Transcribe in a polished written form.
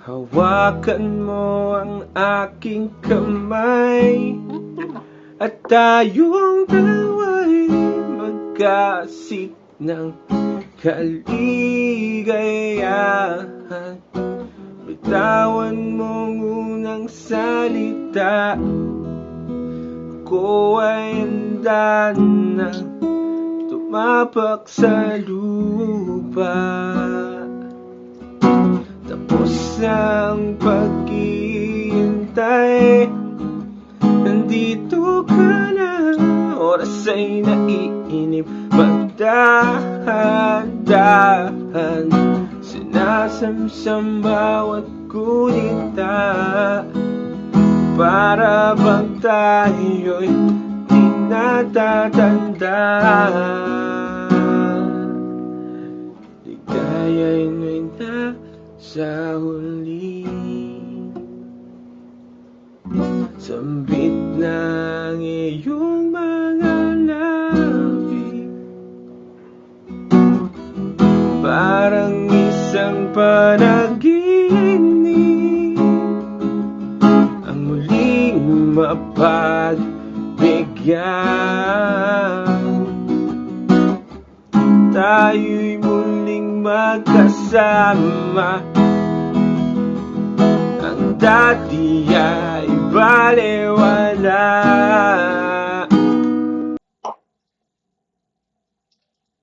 Hawakan mo ang aking kamay at tayong dalawa'y magkasik ng kaligayahan. Bitawan mong unang salita, ako ay handa na tumapak sa lupa. Tapos na ang paghihintay, nandito ka na, oras ay naiinip. Magdahan-dahan, sinasamsam bawat gunita, para bang tayo'y di natatanda. Ligaya'y may sa huli, sambit ng iyong mga labi, parang isang panaginip, ang muling mapagbigyan. Tayo'y muling magkasama, ang dati ay balewala.